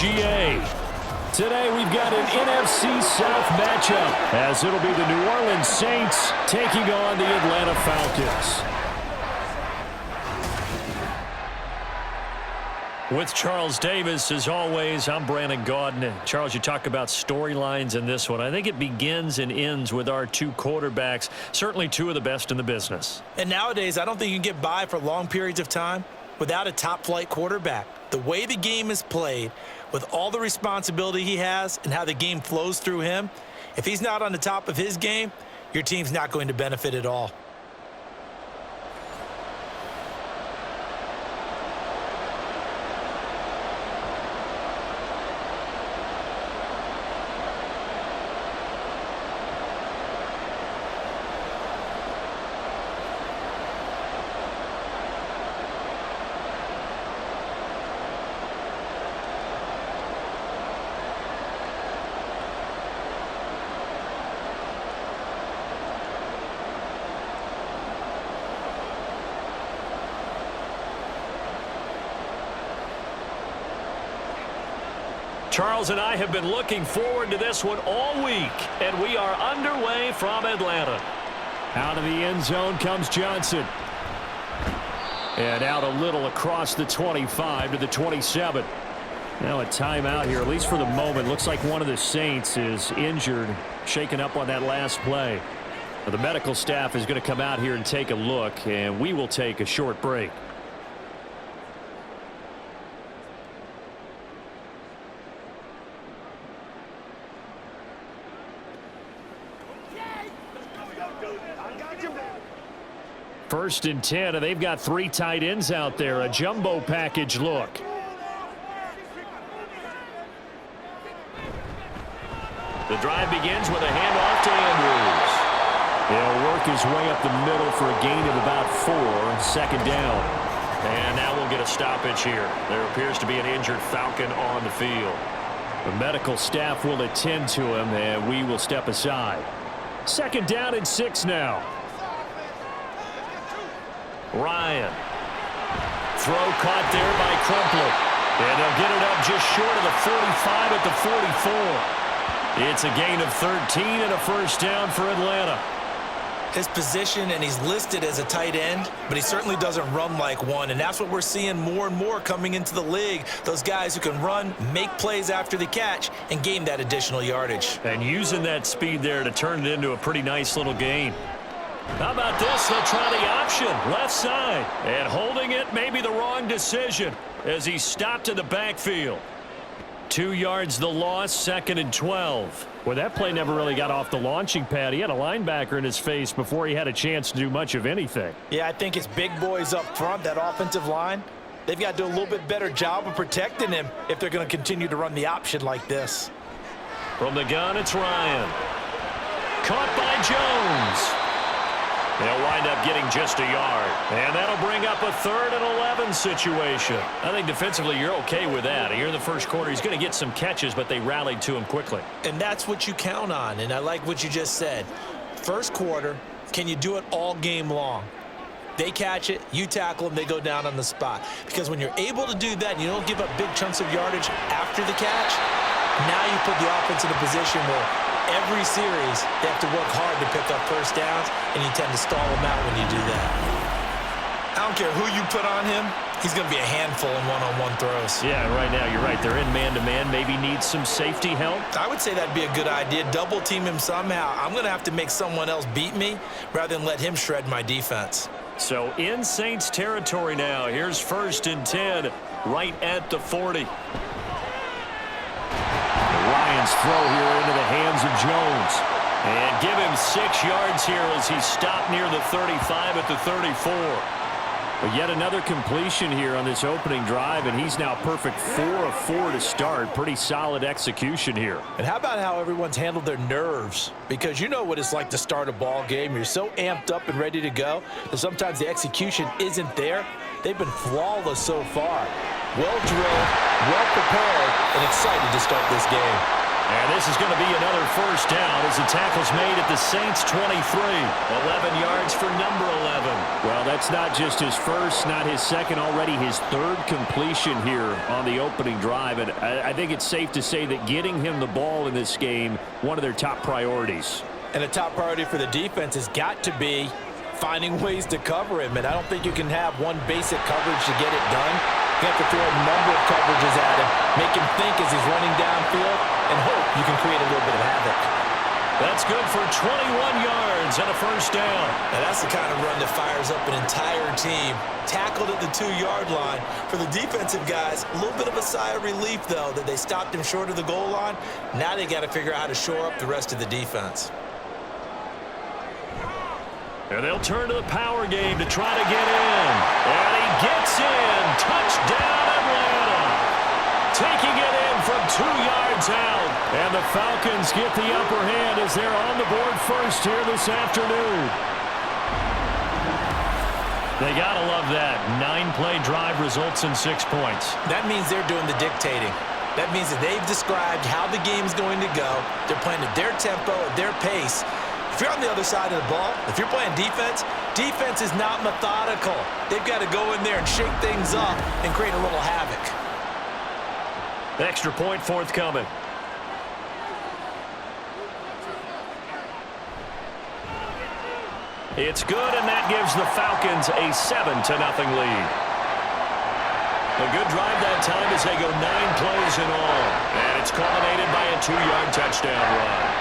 PGA. Today we've got an NFC South matchup as it'll be the New Orleans Saints taking on the Atlanta Falcons. With Charles Davis, as always, I'm Brandon Gaudin. Charles, you talk about storylines in this one. I think it begins and ends with our two quarterbacks, certainly two of the best in the business. And nowadays, I don't think you can get by for long periods of time without a top-flight quarterback. The way the game is played, with all the responsibility he has and how the game flows through him, if he's not on the top of his game, your team's not going to benefit at all. Charles and I have been looking forward to this one all week, and we are underway from Atlanta. Out of the end zone comes Johnson. And out a little across the 25 to the 27. Now a timeout here, at least for the moment. Looks like one of the Saints is injured, shaken up on that last play. Now, the medical staff is going to come out here and take a look, and we will take a short break. First and 10, and they've got three tight ends out there. A jumbo package look. The drive begins with a handoff to Andrews. He'll work his way up the middle for a gain of about 4. Second down. And now we'll get a stoppage here. There appears to be an injured Falcon on the field. The medical staff will attend to him, and we will step aside. Second down and 6 now. Ryan. Throw caught there by Crumpler. And they'll get it up just short of the 45 at the 44. It's a gain of 13 and a first down for Atlanta. His position, and he's listed as a tight end, but he certainly doesn't run like one, and that's what we're seeing more and more coming into the league. Those guys who can run, make plays after the catch, and gain that additional yardage. And using that speed there to turn it into a pretty nice little gain. How about this? They'll try the option, left side. And holding it may be the wrong decision as he stopped in the backfield. 2 yards the loss, second and 12. Well, that play never really got off the launching pad. He had a linebacker in his face before he had a chance to do much of anything. Yeah, I think it's big boys up front, that offensive line. They've got to do a little bit better job of protecting him if they're going to continue to run the option like this. From the gun, it's Ryan. Caught by Jones. They'll wind up getting just a yard. And that'll bring up a 3rd and 11 situation. I think defensively you're okay with that. Here in the first quarter, he's going to get some catches, but they rallied to him quickly. And that's what you count on, and I like what you just said. First quarter, can you do it all game long? They catch it, you tackle them, they go down on the spot. Because when you're able to do that and you don't give up big chunks of yardage after the catch, now you put the offense in a position where every series, they have to work hard to pick up first downs, and you tend to stall them out when you do that. I don't care who you put on him, he's going to be a handful in one-on-one throws. Yeah, right now, you're right. They're in man-to-man, maybe needs some safety help. I would say that'd be a good idea. Double team him somehow. I'm going to have to make someone else beat me rather than let him shred my defense. So in Saints territory now. Here's first and 10, right at the 40. Ryan's throw here into the hands of Jones. And give him 6 yards here as he stopped near the 35 at the 34. But yet another completion here on this opening drive, and he's now perfect 4 of 4 to start. Pretty solid execution here. And how about how everyone's handled their nerves? Because you know what it's like to start a ball game. You're so amped up and ready to go that sometimes the execution isn't there. They've been flawless so far. Well drilled, well prepared, and excited to start this game. And this is going to be another first down as the tackle's made at the Saints' 23. 11 yards for number 11. Well, that's not just his first, not his second, already his third completion here on the opening drive. And I think it's safe to say that getting him the ball in this game, one of their top priorities. And a top priority for the defense has got to be finding ways to cover him. And I don't think you can have one basic coverage to get it done. You have to throw a number of coverages at him, make him think as he's running downfield, and hope you can create a little bit of havoc. That's good for 21 yards and a first down. And that's the kind of run that fires up an entire team. Tackled at the 2-yard line. For the defensive guys, a little bit of a sigh of relief, though, that they stopped him short of the goal line. Now they got to figure out how to shore up the rest of the defense. And they'll turn to the power game to try to get in. And he gets in. Touchdown, Atlanta. Taking it in from 2 yards out. And the Falcons get the upper hand as they're on the board first here this afternoon. They got to love that. 9-play drive results in 6 points. That means they're doing the dictating. That means that they've described how the game's going to go. They're playing at their tempo, at their pace. If you're on the other side of the ball, if you're playing defense, defense is not methodical. They've got to go in there and shake things up and create a little havoc. Extra point forthcoming. It's good, and that gives the Falcons a 7-0 lead. A good drive that time as they go 9 plays in all. And it's culminated by a 2-yard touchdown run.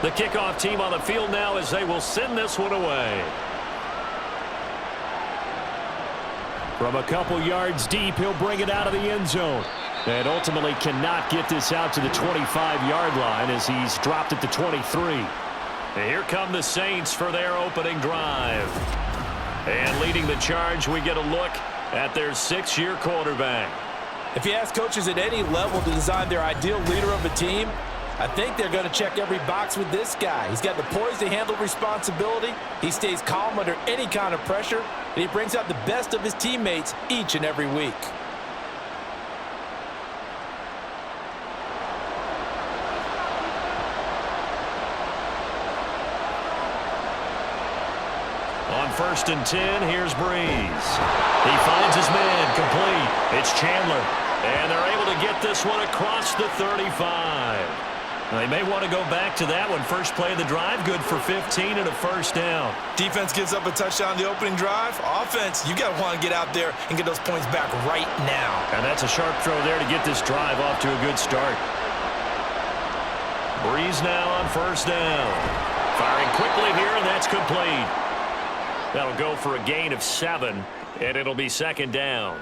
The kickoff team on the field now as they will send this one away. From a couple yards deep, he'll bring it out of the end zone. And ultimately cannot get this out to the 25-yard line as he's dropped at the 23. And here come the Saints for their opening drive. And leading the charge, we get a look at their 6-year quarterback. If you ask coaches at any level to design their ideal leader of a team, I think they're going to check every box with this guy. He's got the poise to handle responsibility. He stays calm under any kind of pressure, and he brings out the best of his teammates each and every week. On 1st and 10, here's Breeze. He finds his man complete. It's Chandler, and they're able to get this one across the 35. They may want to go back to that one. First play of the drive, good for 15 and a first down. Defense gives up a touchdown on the opening drive. Offense, you got to want to get out there and get those points back right now. And that's a sharp throw there to get this drive off to a good start. Breeze now on 1st down. Firing quickly here, and that's complete. That'll go for a gain of 7, and it'll be 2nd down.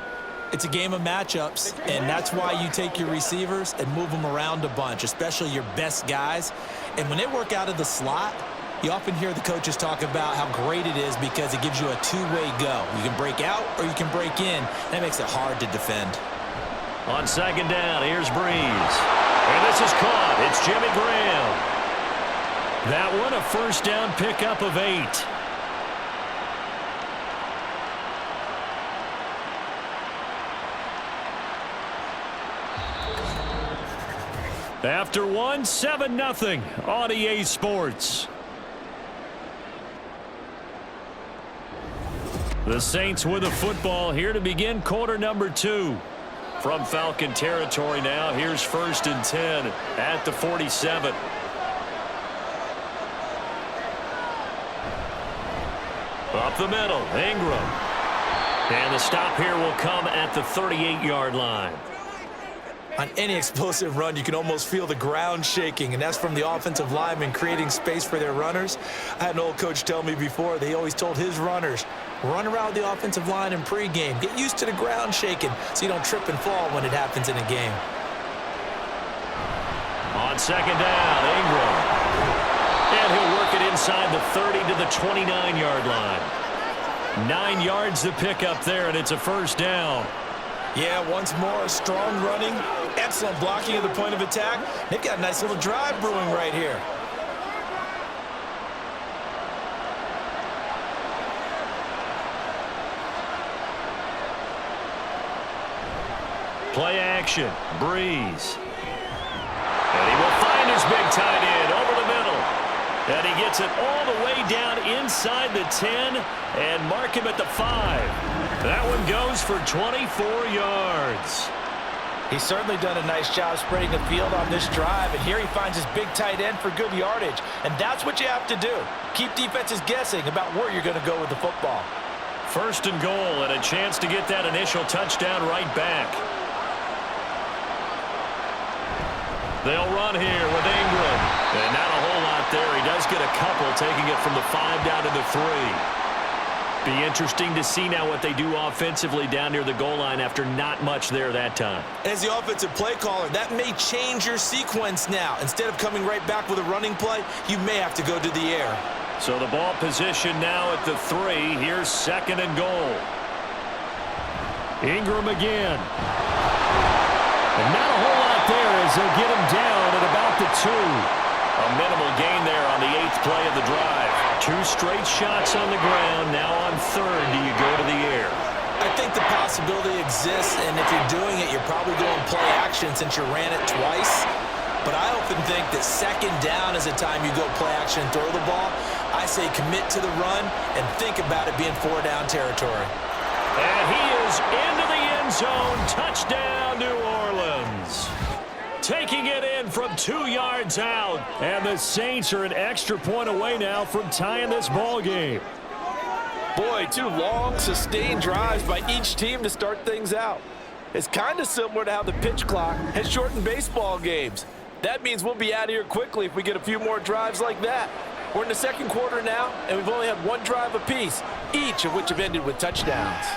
It's a game of matchups, and that's why you take your receivers and move them around a bunch, especially your best guys. And when they work out of the slot, you often hear the coaches talk about how great it is because it gives you a two-way go. You can break out or you can break in. That makes it hard to defend. On 2nd down, here's Breeze. And this is caught. It's Jimmy Graham. That one, a first down pickup of 8. After one, 7-0 on EA Sports. The Saints with the football here to begin quarter number 2. From Falcon territory now, here's 1st and 10 at the 47. Up the middle, Ingram. And the stop here will come at the 38-yard line. On any explosive run, you can almost feel the ground shaking, and that's from the offensive linemen creating space for their runners. I had an old coach tell me before, they always told his runners, run around the offensive line in pregame. Get used to the ground shaking so you don't trip and fall when it happens in a game. On 2nd down, Ingram. And he'll work it inside the 30 to the 29-yard line. 9 yards to pick up there, and it's a first down. Yeah, once more, strong running, excellent blocking at the point of attack. They've got a nice little drive brewing right here. Play action. Breeze. And he will find his big tight end over the middle. And he gets it all the way down inside the 10 and mark him at the 5. That one goes for 24 yards. He's certainly done a nice job spreading the field on this drive, and here he finds his big tight end for good yardage. And that's what you have to do. Keep defenses guessing about where you're going to go with the football. First and goal, and a chance to get that initial touchdown right back. They'll run here with Ingram. And not a whole lot there. He does get a couple, taking it from the 5 down to the 3. Be interesting to see now what they do offensively down near the goal line after not much there that time. As the offensive play caller, that may change your sequence now. Instead of coming right back with a running play, you may have to go to the air. So the ball position now at the 3. Here's second and goal. Ingram again. And not a whole lot there as they'll get him down at about the 2. A minimal gain there on the 8th play of the drive. 2 straight shots on the ground. Now on 3rd, do you go to the air? I think the possibility exists, and if you're doing it, you're probably going play action since you ran it twice. But I often think that second down is a time you go play action and throw the ball. I say commit to the run and think about it being 4 down territory. And he is into the end zone. Touchdown, New Orleans. Taking it in from 2 yards out. And the Saints are an extra point away now from tying this ball game. Boy, 2 long, sustained drives by each team to start things out. It's kind of similar to how the pitch clock has shortened baseball games. That means we'll be out of here quickly if we get a few more drives like that. We're in the second quarter now, and we've only had 1 drive apiece, each of which have ended with touchdowns.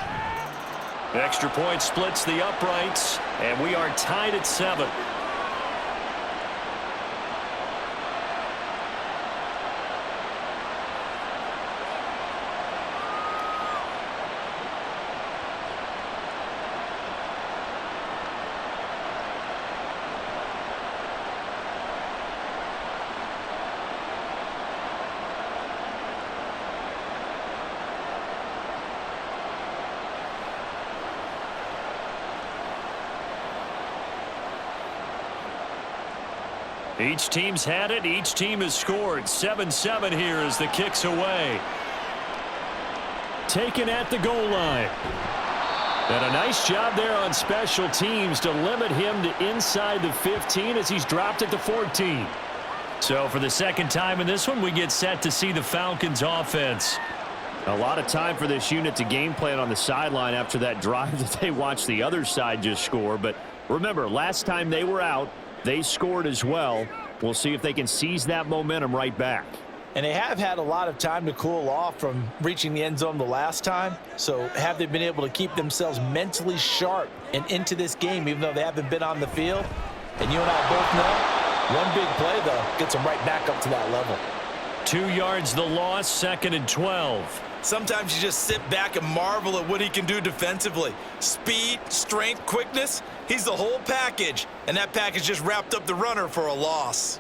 Extra point splits the uprights, and we are tied at 7. Each team's had it. Each team has scored. 7-7 here as the kick's away. Taken at the goal line. And a nice job there on special teams to limit him to inside the 15 as he's dropped at the 14. So for the second time in this one, we get set to see the Falcons offense. A lot of time for this unit to game plan on the sideline after that drive that they watched the other side just score. But remember, last time they were out, they scored as well. We'll see if they can seize that momentum right back. And they have had a lot of time to cool off from reaching the end zone the last time. So have they been able to keep themselves mentally sharp and into this game even though they haven't been on the field? And you and I both know, one big play, though, gets them right back up to that level. 2 yards the loss, 2nd and 12. Sometimes you just sit back and marvel at what he can do defensively. Speed, strength, quickness, he's the whole package. And that package just wrapped up the runner for a loss.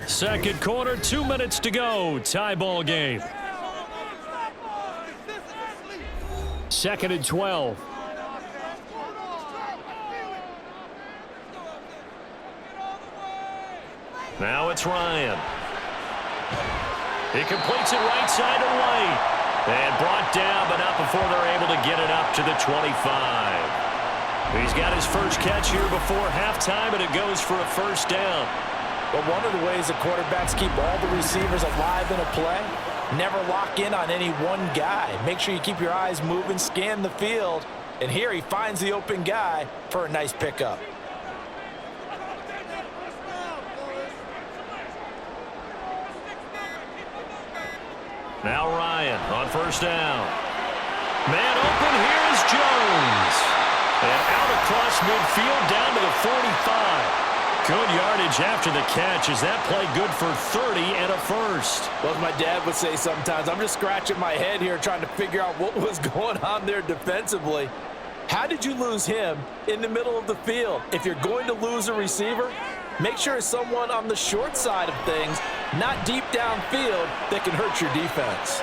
Second quarter, 2 minutes to go. Tie ball game. 2nd and 12. Now it's Ryan. He completes it right side to White. And brought down, but not before they're able to get it up to the 25. He's got his first catch here before halftime, and it goes for a first down. But one of the ways the quarterbacks keep all the receivers alive in a play, never lock in on any one guy. Make sure you keep your eyes moving, scan the field. And here he finds the open guy for a nice pickup. Now Ryan on first down. Man open, here's Jones. And out across midfield down to the 45. Good yardage after the catch. Is that play good for 30 and a first? Well, as my dad would say sometimes, I'm just scratching my head here trying to figure out what was going on there defensively. How did you lose him in the middle of the field? If you're going to lose a receiver, make sure it's someone on the short side of things, not deep downfield, that can hurt your defense.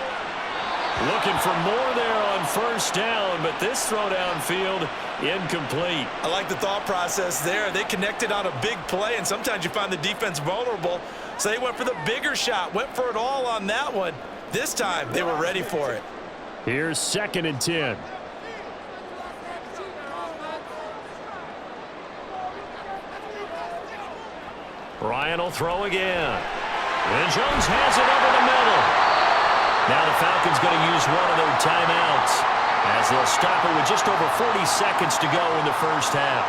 Looking for more there on first down, but this throw downfield incomplete. I like the thought process there. They connected on a big play, and sometimes you find the defense vulnerable. So they went for the bigger shot, went for it all on that one. This time, they were ready for it. Here's 2nd and 10. Ryan will throw again. And Jones has it over the middle. Now the Falcons going to use one of their timeouts as they'll stop it with just over 40 seconds to go in the first half.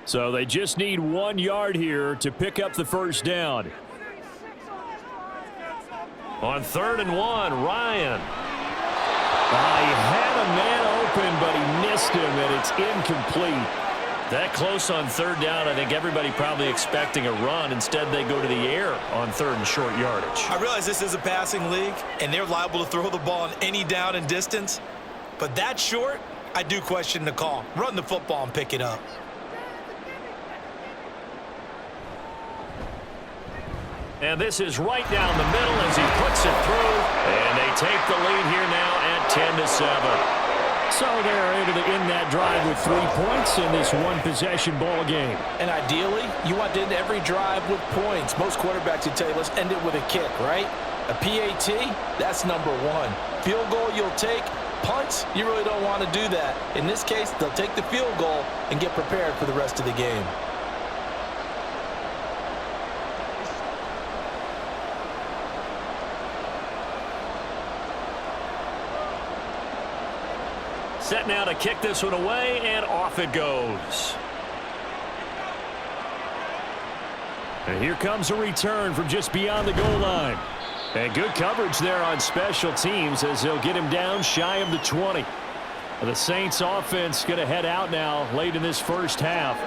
So they just need 1 yard here to pick up the first down. On 3rd and 1, Ryan. He had a man open, but he missed him, and it's incomplete. That close on 3rd down, I think everybody probably expecting a run. Instead, they go to the air on 3rd and short yardage. I realize this is a passing league, and they're liable to throw the ball on any down and distance. But that short, I do question the call. Run the football and pick it up. And this is right down the middle as he puts it through. And they take the lead here now at 10-7. So they're able to end that drive with 3 points in this one-possession ball game. And ideally, you want to end every drive with points. Most quarterbacks would tell you, let's end it with a kick, right? A PAT, that's number 1. Field goal you'll take. Punts, you really don't want to do that. In this case, they'll take the field goal and get prepared for the rest of the game. Set now to kick this one away, and off it goes. And here comes a return from just beyond the goal line. And good coverage there on special teams as they'll get him down shy of the 20. The Saints offense going to head out now late in this first half.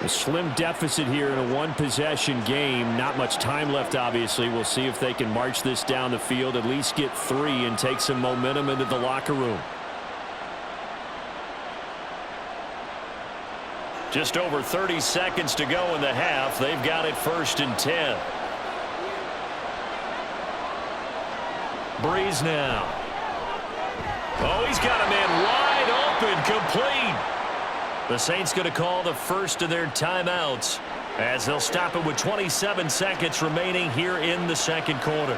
A slim deficit here in a one-possession game. Not much time left, obviously. We'll see if they can march this down the field, at least get 3 and take some momentum into the locker room. Just over 30 seconds to go in the half. They've got it 1st and 10. Breeze now. Oh, he's got a man wide open, complete. The Saints going to call the first of their timeouts as they'll stop it with 27 seconds remaining here in the second quarter.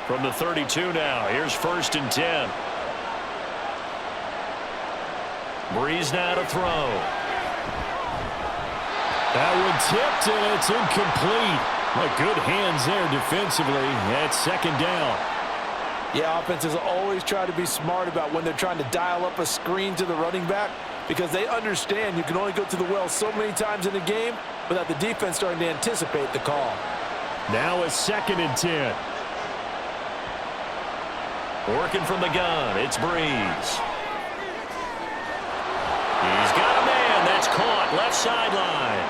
From the 32 now, here's 1st and 10. Breeze now to throw. That one tipped, and it's incomplete. But good hands there defensively at 2nd down. Yeah, offenses always try to be smart about when they're trying to dial up a screen to the running back because they understand you can only go to the well so many times in a game without the defense starting to anticipate the call. Now a 2nd and 10. Working from the gun, it's Breeze. He's got a man. That's caught left sideline.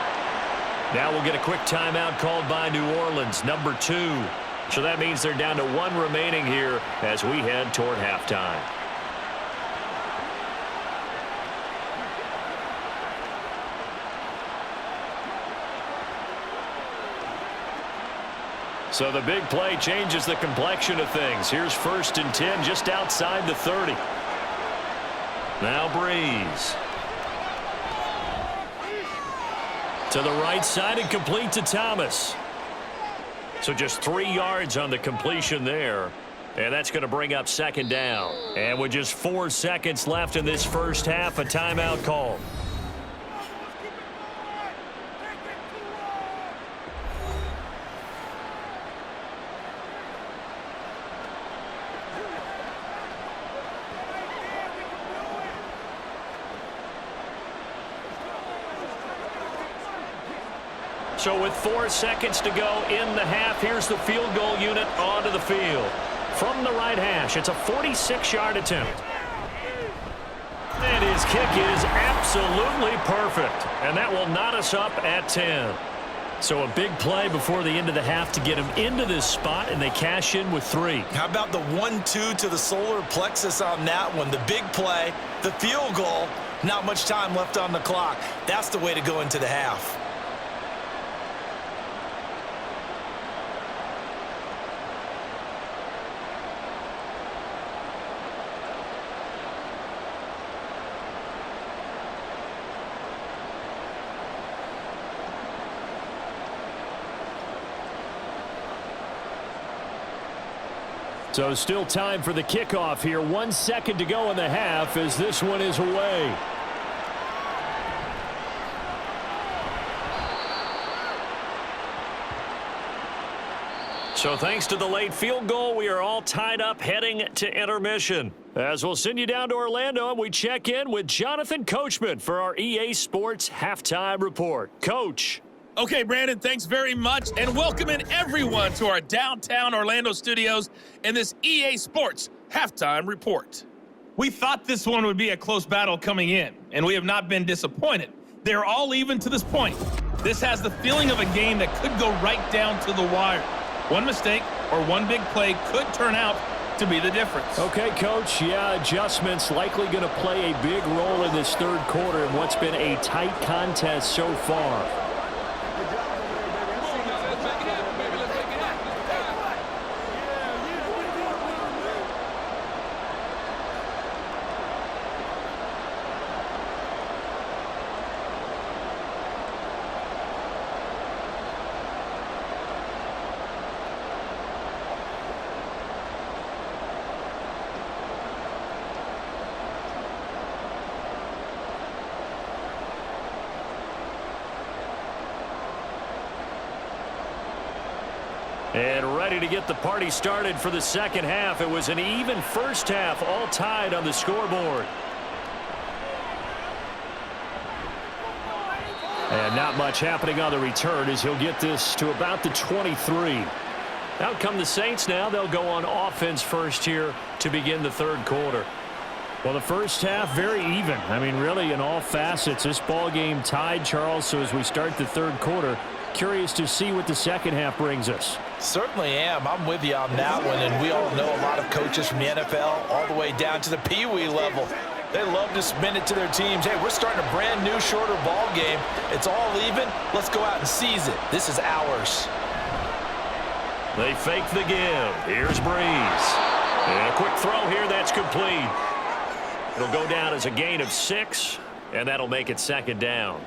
Now we'll get a quick timeout called by New Orleans, number 2. So that means they're down to 1 remaining here as we head toward halftime. So the big play changes the complexion of things. Here's 1st and 10 just outside the 30. Now Breeze. To the right side and complete to Thomas. So just 3 yards on the completion there. And that's going to bring up 2nd down. And with just 4 seconds left in this first half, a timeout call. So with 4 seconds to go in the half, here's the field goal unit onto the field. From the right hash, it's a 46-yard attempt. And his kick is absolutely perfect. And that will knot us up at 10. So a big play before the end of the half to get him into this spot, and they cash in with 3. How about the 1-2 to the solar plexus on that one? The big play, the field goal, not much time left on the clock. That's the way to go into the half. So still time for the kickoff here. 1 second to go in the half as this one is away. So thanks to the late field goal, we are all tied up heading to intermission. As we'll send you down to Orlando, and we check in with Jonathan Coachman for our EA Sports Halftime Report. Coach. Okay, Brandon, thanks very much, and welcome in everyone to our downtown Orlando studios in this EA Sports Halftime Report. We thought this one would be a close battle coming in, and we have not been disappointed. They're all even to this point. This has the feeling of a game that could go right down to the wire. One mistake or one big play could turn out to be the difference. Okay, Coach, yeah, adjustments likely going to play a big role in this third quarter in what's been a tight contest so far. And ready to get the party started for the second half. It was an even first half, all tied on the scoreboard. And not much happening on the return as he'll get this to about the 23. Out come the Saints now. They'll go on offense first here to begin the third quarter. Well, the first half, very even. I mean, really, in all facets, this ball game tied, Charles. So as we start the third quarter, curious to see what the second half brings us. Certainly am. I'm with you on that one, and we all know a lot of coaches from the NFL all the way down to the Pee Wee level. They love to spin it to their teams. Hey, we're starting a brand new, shorter ball game. It's all even. Let's go out and seize it. This is ours. They fake the give. Here's Breeze. And a quick throw here. That's complete. It'll go down as a gain of 6, and that'll make it second down.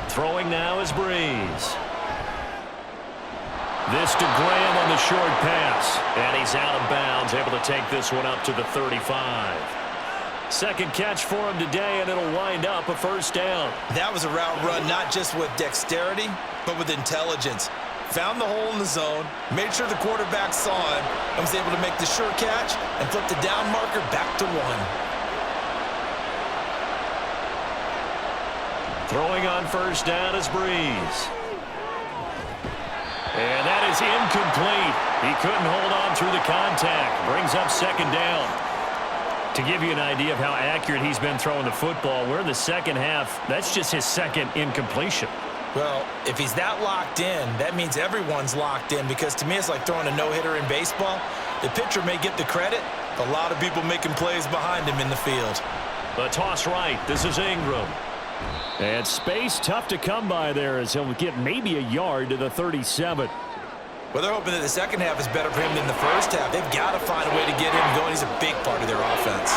Throwing now is Breeze. This to Graham on the short pass. And he's out of bounds, able to take this one up to the 35. Second catch for him today, and it'll wind up a first down. That was a route run not just with dexterity, but with intelligence. Found the hole in the zone, made sure the quarterback saw him, and was able to make the sure catch and flip the down marker back to 1. Throwing on first down is Breeze. And that is incomplete. He couldn't hold on through the contact. Brings up second down. To give you an idea of how accurate he's been throwing the football, we're in the second half. That's just his second incompletion. Well, if he's that locked in, that means everyone's locked in, because to me it's like throwing a no-hitter in baseball. The pitcher may get the credit, a lot of people making plays behind him in the field. The toss right. This is Ingram. And space tough to come by there as he'll get maybe a yard to the 37. Well, they're hoping that the second half is better for him than the first half. They've got to find a way to get him going. He's a big part of their offense.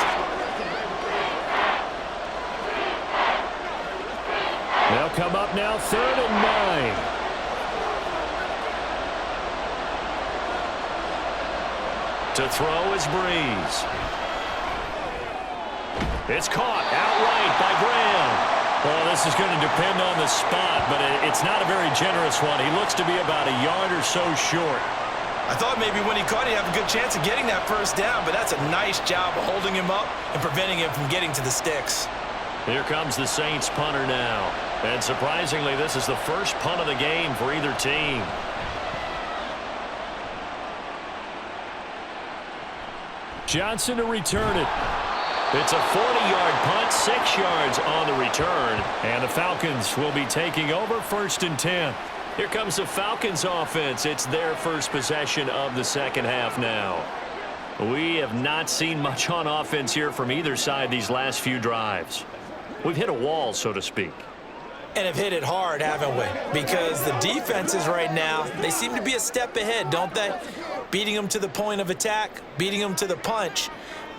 They'll come up now, 3rd and 9. To throw is Breeze. It's caught outright by Graham. Well, this is going to depend on the spot, but it's not a very generous one. He looks to be about a yard or so short. I thought maybe when he caught it, he'd have a good chance of getting that first down, but that's a nice job of holding him up and preventing him from getting to the sticks. Here comes the Saints punter now. And surprisingly, this is the first punt of the game for either team. Johnson to return it. It's a 40-yard punt, 6 yards on the return. And the Falcons will be taking over 1st and 10. Here comes the Falcons offense. It's their first possession of the second half now. We have not seen much on offense here from either side these last few drives. We've hit a wall, so to speak. And have hit it hard, haven't we? Because the defenses right now, they seem to be a step ahead, don't they? Beating them to the point of attack, beating them to the punch.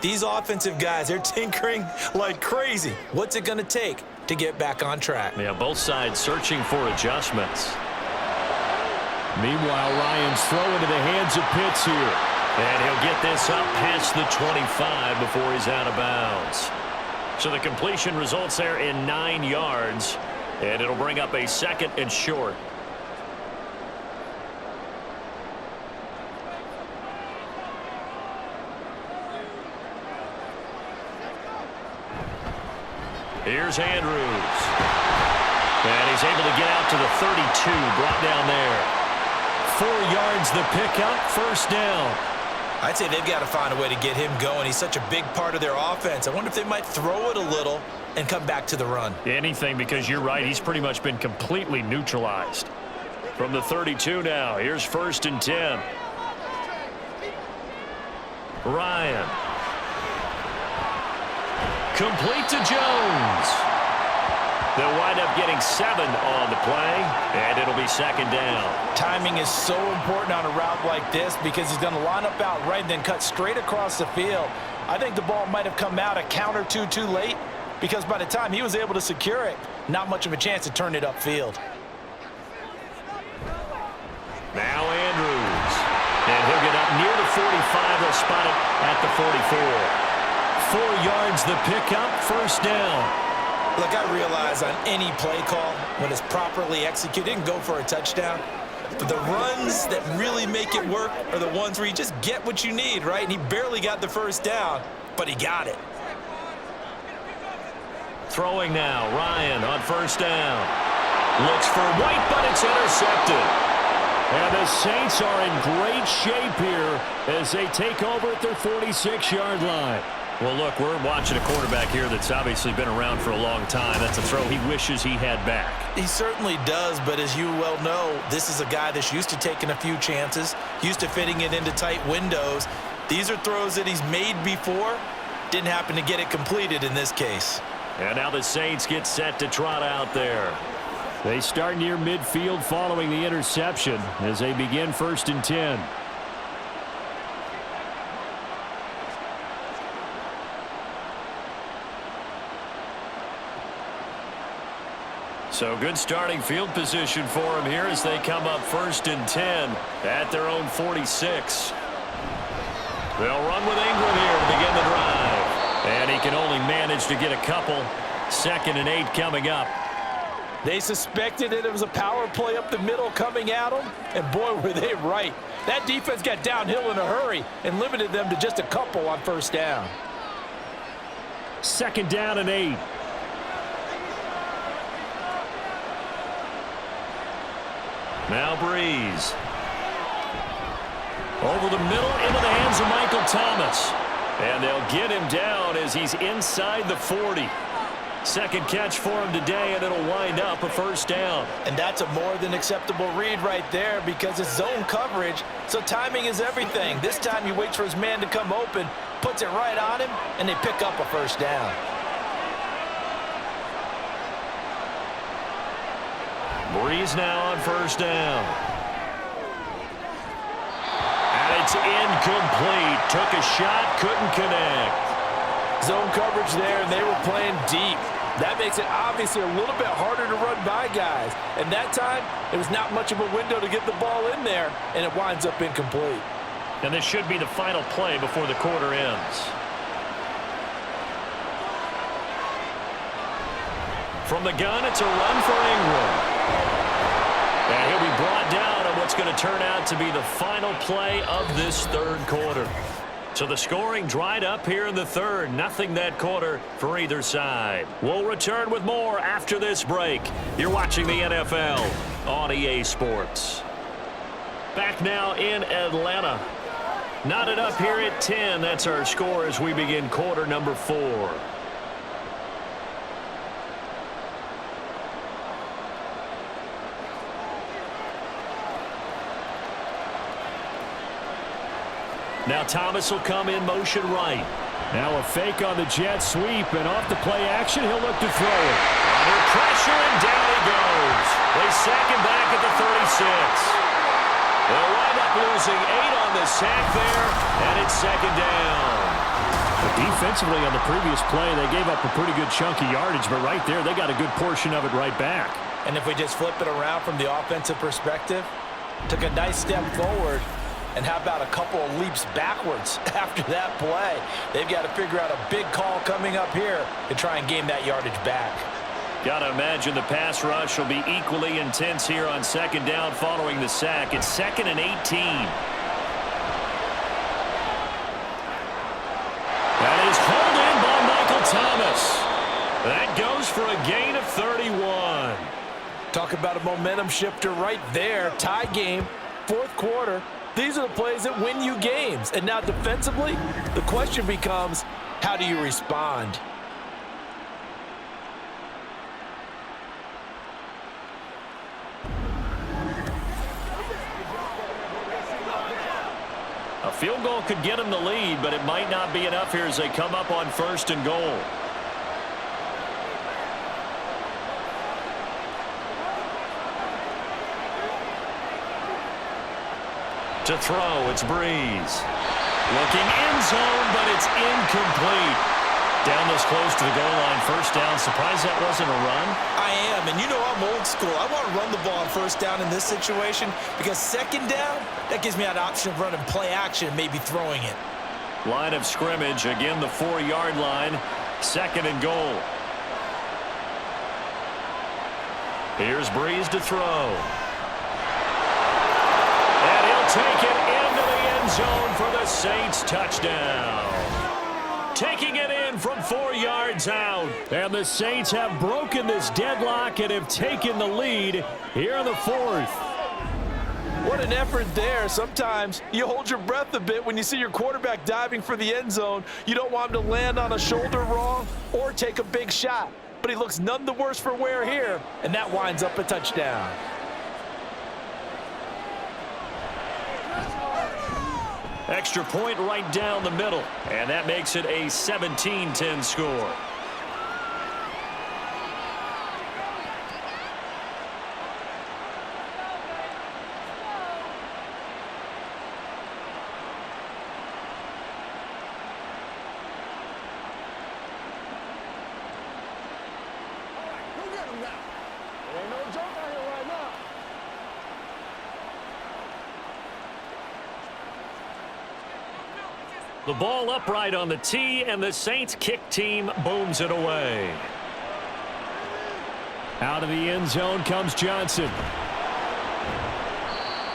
These offensive guys, they're tinkering like crazy. What's it going to take to get back on track? Yeah, both sides searching for adjustments. Meanwhile, Ryan's throw into the hands of Pitts here. And he'll get this up past the 25 before he's out of bounds. So the completion results there in 9 yards. And it'll bring up a 2nd and short. Here's Andrews. And he's able to get out to the 32, brought down there. 4 yards the pickup, 1st down. I'd say they've got to find a way to get him going. He's such a big part of their offense. I wonder if they might throw it a little and come back to the run. Anything, because you're right, he's pretty much been completely neutralized. From the 32 now, here's 1st and 10. Ryan. Complete to Jones. They'll wind up getting 7 on the play, and it'll be 2nd down. Timing is so important on a route like this because he's going to line up out right and then cut straight across the field. I think the ball might have come out a count or two too late because by the time he was able to secure it, not much of a chance to turn it upfield. Now Andrews. And he'll get up near the 45. They'll spot it at the 44. 4 yards the pickup, 1st down. Look, I realize on any play call, when it's properly executed, it can go for a touchdown. But the runs that really make it work are the ones where you just get what you need, right? And he barely got the 1st down, but he got it. Throwing now, Ryan on 1st down. Looks for White, but it's intercepted. And the Saints are in great shape here as they take over at their 46-yard line. Well, look, we're watching a quarterback here that's obviously been around for a long time. That's a throw he wishes he had back. He certainly does, but as you well know, this is a guy that's used to taking a few chances, used to fitting it into tight windows. These are throws that he's made before. Didn't happen to get it completed in this case. And now the Saints get set to trot out there. They start near midfield following the interception as they begin 1st and 10. So good starting field position for him here as they come up 1st and 10 at their own 46. They'll run with Ingram here to begin the drive. And he can only manage to get a couple. 2nd and 8 coming up. They suspected that it was a power play up the middle coming at them, and boy, were they right. That defense got downhill in a hurry and limited them to just a couple on 1st down. 2nd down and 8. Now Breeze. Over the middle into the hands of Michael Thomas. And they'll get him down as he's inside the 40. 2nd catch for him today, and it'll wind up a 1st down. And that's a more than acceptable read right there because it's zone coverage, so timing is everything. This time he waits for his man to come open, puts it right on him, and they pick up a 1st down. Breeze now on 1st down. And it's incomplete. Took a shot, couldn't connect. Zone coverage there, and they were playing deep. That makes it obviously a little bit harder to run by guys. And that time, it was not much of a window to get the ball in there, and it winds up incomplete. And this should be the final play before the quarter ends. From the gun, it's a run for Ingram. And he'll be brought down on what's going to turn out to be the final play of this third quarter. So the scoring dried up here in the third. Nothing that quarter for either side. We'll return with more after this break. You're watching the NFL on EA Sports. Back now in Atlanta. Knotted up here at 10. That's our score as we begin quarter number 4. Now Thomas will come in motion right. Now a fake on the jet sweep, and off the play action, he'll look to throw it. Under pressure, and down he goes. They sack him back at the 36. They'll wind up losing 8 on the sack there, and it's second down. But defensively on the previous play, they gave up a pretty good chunk of yardage, but right there, they got a good portion of it right back. And if we just flip it around from the offensive perspective, took a nice step forward, and how about a couple of leaps backwards after that play? They've got to figure out a big call coming up here to try and gain that yardage back. Got to imagine the pass rush will be equally intense here on second down following the sack. It's 2nd and 18. That is hauled in by Michael Thomas. That goes for a gain of 31. Talk about a momentum shifter right there. Tie game, fourth quarter. These are the plays that win you games. And now defensively, the question becomes, how do you respond? A field goal could get them the lead, but it might not be enough here as they come up on 1st and goal. To throw, it's Breeze. Looking end zone, but it's incomplete. Down this close to the goal line, 1st down. Surprised that wasn't a run? I am, and you know I'm old school. I want to run the ball on 1st down in this situation because 2nd down, that gives me an option of running play action and maybe throwing it. Line of scrimmage, again the 4-yard line, 2nd and goal. Here's Breeze to throw. And he'll take it into the end zone for the Saints touchdown. Taking it in from 4 yards out. And the Saints have broken this deadlock and have taken the lead here in the 4th. What an effort there. Sometimes you hold your breath a bit when you see your quarterback diving for the end zone. You don't want him to land on a shoulder wrong or take a big shot. But he looks none the worse for wear here, and that winds up a touchdown. Extra point right down the middle, and that makes it a 17-10 score. The ball upright on the tee, and the Saints kick team booms it away. Out of the end zone comes Johnson.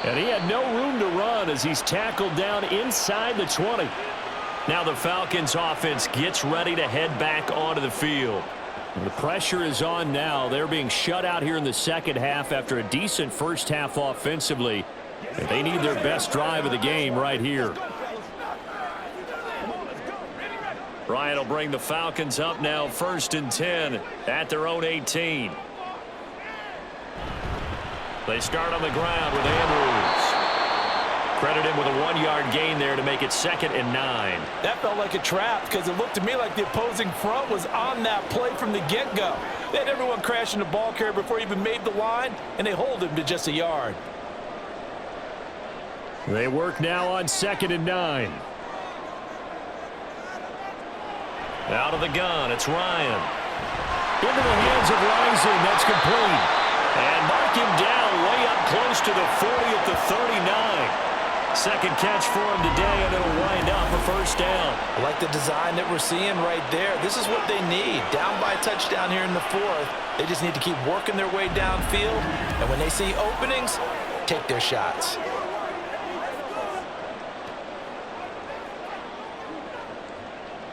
And he had no room to run as he's tackled down inside the 20. Now the Falcons offense gets ready to head back onto the field. The pressure is on now. They're being shut out here in the second half after a decent first half offensively. They need their best drive of the game right here. Bryant will bring the Falcons up now 1st and 10 at their own 18. They start on the ground with Andrews. Credit him with a 1-yard gain there to make it 2nd and 9. That felt like a trap because it looked to me like the opposing front was on that play from the get-go. They had everyone crashing the ball carrier before he even made the line, and they hold him to just a yard. They work now on 2nd and 9. Out of the gun, it's Ryan. Into the hands of Rising. That's complete. And mark him down way up close to the 40 at the 39. Second catch for him today, and it'll wind up a first down. I like the design that we're seeing right there. This is what they need. Down by a touchdown here in the fourth. They just need to keep working their way downfield. And when they see openings, take their shots.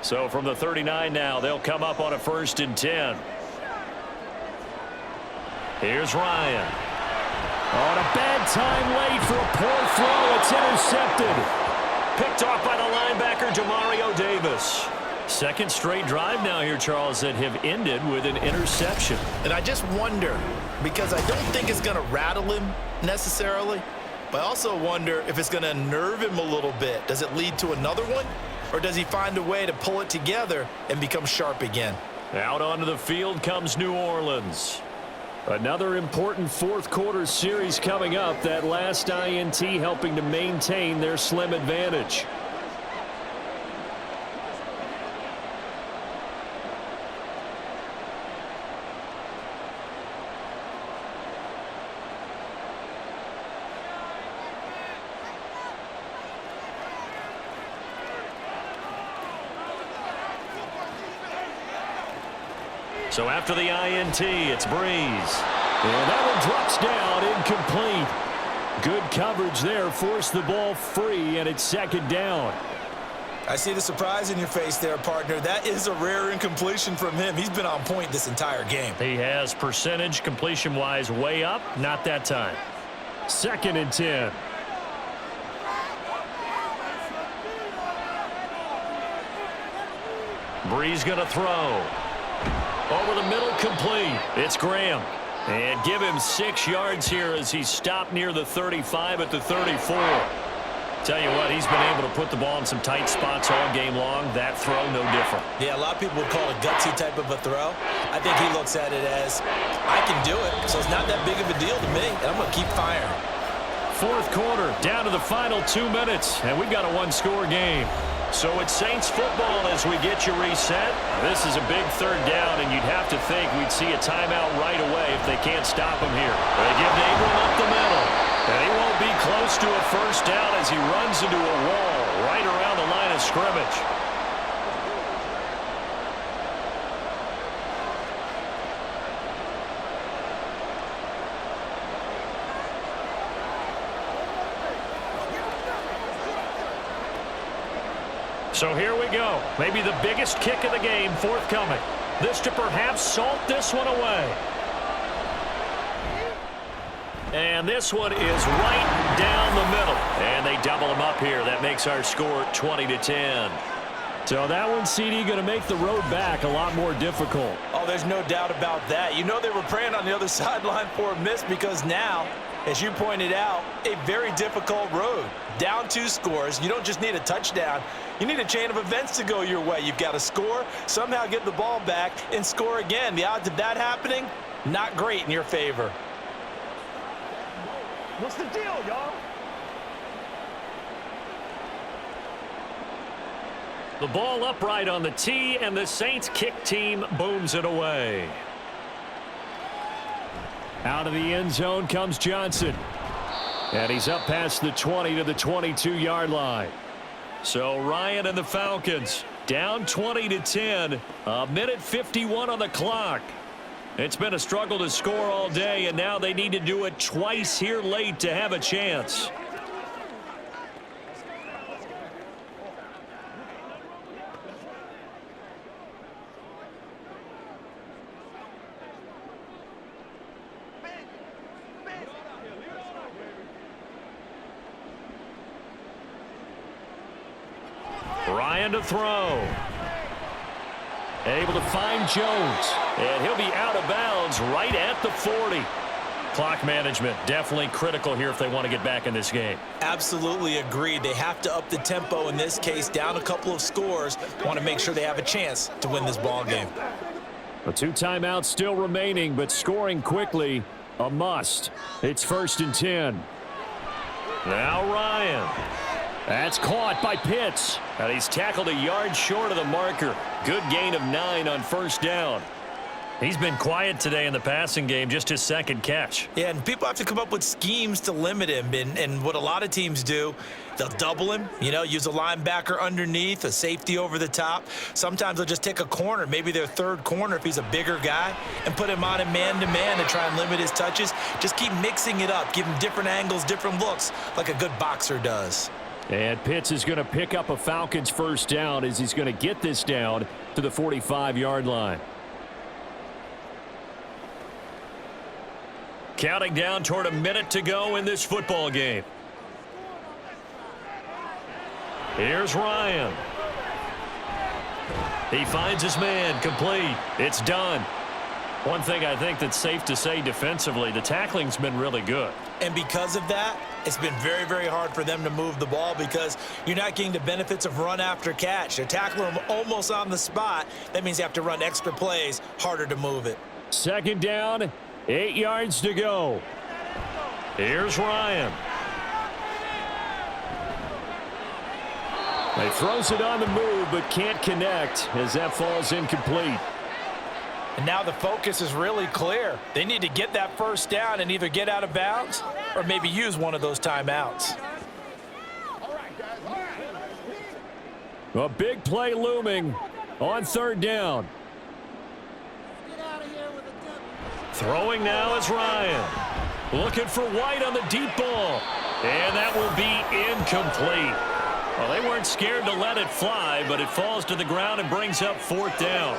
So from the 39 now, they'll come up on a 1st and 10. Here's Ryan. On a bad time late for a poor throw. It's intercepted. Picked off by the linebacker, Demario Davis. Second straight drive now here, Charles, that have ended with an interception. And I just wonder, because I don't think it's going to rattle him necessarily, but I also wonder if it's going to nerve him a little bit. Does it lead to another one? Or does he find a way to pull it together and become sharp again? Out onto the field comes New Orleans. Another important fourth quarter series coming up. That last INT helping to maintain their slim advantage. So after the INT, it's Breeze. And that one drops down, incomplete. Good coverage there, forced the ball free, and it's second down. I see the surprise in your face there, partner. That is a rare incompletion from him. He's been on point this entire game. He has percentage completion-wise way up, not that time. 2nd and 10. Breeze going to throw. Over the middle, complete. It's Graham. And give him 6 yards here as he's stopped near the 35 at the 34. Tell you what, he's been able to put the ball in some tight spots all game long. That throw, no different. Yeah, a lot of people would call it a gutsy type of a throw. I think he looks at it as, I can do it, so it's not that big of a deal to me, and I'm going to keep firing. Fourth quarter, down to the final 2 minutes, and we've got a one-score game. So it's Saints football as we get you reset. This is a big third down, and you'd have to think we'd see a timeout right away if they can't stop him here. They give Abram up the middle, and he won't be close to a first down as he runs into a wall right around the line of scrimmage. So here we go. Maybe the biggest kick of the game forthcoming. This to perhaps salt this one away. And this one is right down the middle. And they double him up here. That makes our score 20-10. So that one, CD, going to make the road back a lot more difficult. Oh, there's no doubt about that. You know they were praying on the other sideline for a miss because now, as you pointed out, a very difficult road. Down 2 scores. You don't just need a touchdown. You need a chain of events to go your way. You've got to score, somehow get the ball back, and score again. The odds of that happening, not great in your favor. What's the deal, y'all? The ball upright on the tee, and the Saints kick team booms it away. Out of the end zone comes Johnson. And he's up past the 20 to the 22-yard line. So Ryan and the Falcons down 20-10. A minute 51 on the clock. It's been a struggle to score all day, and now they need to do it twice here late to have a chance. Ryan to throw. Able to find Jones. And he'll be out of bounds right at the 40. Clock management definitely critical here if they want to get back in this game. Absolutely agreed. They have to up the tempo in this case, down a couple of scores. Want to make sure they have a chance to win this ball game. A 2 timeouts still remaining, but scoring quickly, a must. It's 1st and 10. Now Ryan. That's caught by Pitts. And he's tackled a yard short of the marker. Good gain of 9 on first down. He's been quiet today in the passing game, just his second catch. Yeah, and people have to come up with schemes to limit him. And what a lot of teams do, they'll double him, use a linebacker underneath, a safety over the top. Sometimes they'll just take a corner, maybe their third corner if he's a bigger guy, and put him on in man-to-man to try and limit his touches. Just keep mixing it up, give him different angles, different looks, like a good boxer does. And Pitts is going to pick up a Falcons first down as he's going to get this down to the 45-yard line. Counting down toward a minute to go in this football game. Here's Ryan. He finds his man, complete. It's done. One thing I think that's safe to say defensively, the tackling's been really good. And because of that, it's been very, very hard for them to move the ball because you're not getting the benefits of run after catch. They're tackling them almost on the spot. That means you have to run extra plays, harder to move it. Second down, 8 yards to go. Here's Ryan. He throws it on the move but can't connect as that falls incomplete. And now the focus is really clear. They need to get that first down and either get out of bounds or maybe use one of those timeouts. A big play looming on third down. Throwing now is Ryan. Looking for White on the deep ball. And that will be incomplete. Well, they weren't scared to let it fly, but it falls to the ground and brings up fourth down.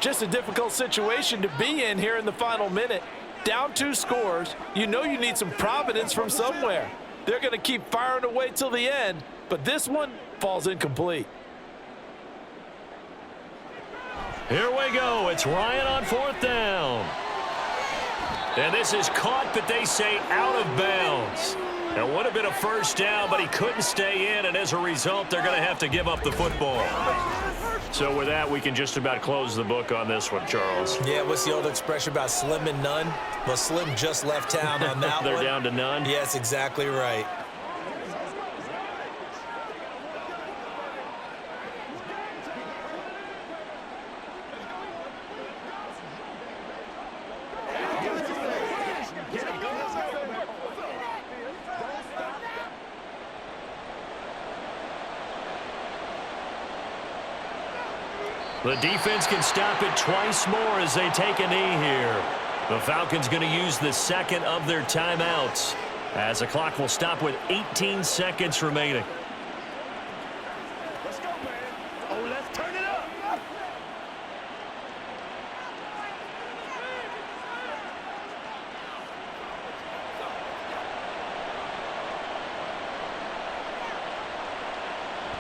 Just a difficult situation to be in here in the final minute. Down 2 scores, you need some providence from somewhere. They're going to keep firing away till the end, but this one falls incomplete. Here we go. It's Ryan on fourth down. And this is caught, but they say out of bounds. It would have been a first down, but he couldn't stay in, and as a result, they're going to have to give up the football. So with that, we can just about close the book on this one, Charles. Yeah, what's the old expression about slim and none? Well, Slim just left town on that They're one. down to none? Yes, exactly right. The defense can stop it twice more as they take a knee here. The Falcons going to use the second of their timeouts as the clock will stop with 18 seconds remaining. Let's go, man. Oh, let's turn it up.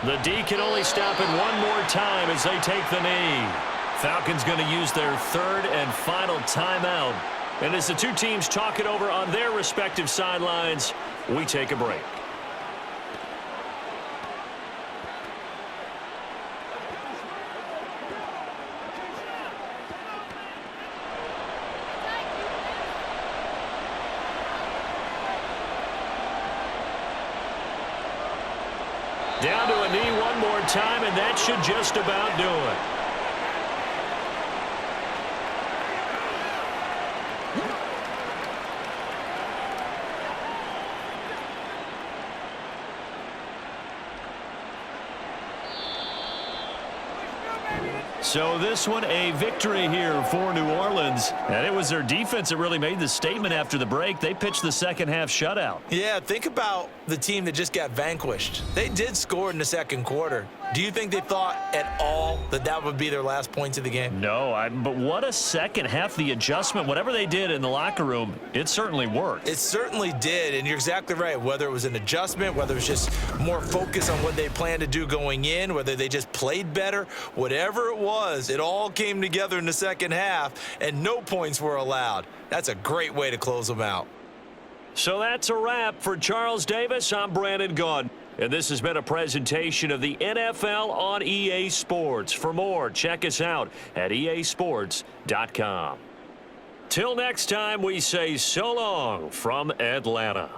The D can only stop it one more time as they take the knee. Falcons going to use their third and final timeout. And as the two teams talk it over on their respective sidelines, we take a break. Down to a knee one more time, and that should just about do it. So this one a victory here for New Orleans. And it was their defense that really made the statement after the break. They pitched the second half shutout. Yeah, think about the team that just got vanquished. They did score in the second quarter. Do you think they thought at all that that would be their last points of the game? No, but what a second half. The adjustment, whatever they did in the locker room, it certainly worked. It certainly did, and you're exactly right. Whether it was an adjustment, whether it was just more focus on what they planned to do going in, whether they just played better, whatever it was, it all came together in the second half, and no points were allowed. That's a great way to close them out. So that's a wrap for Charles Davis. I'm Brandon Gaudin. And this has been a presentation of the NFL on EA Sports. For more, check us out at easports.com. Till next time, we say so long from Atlanta.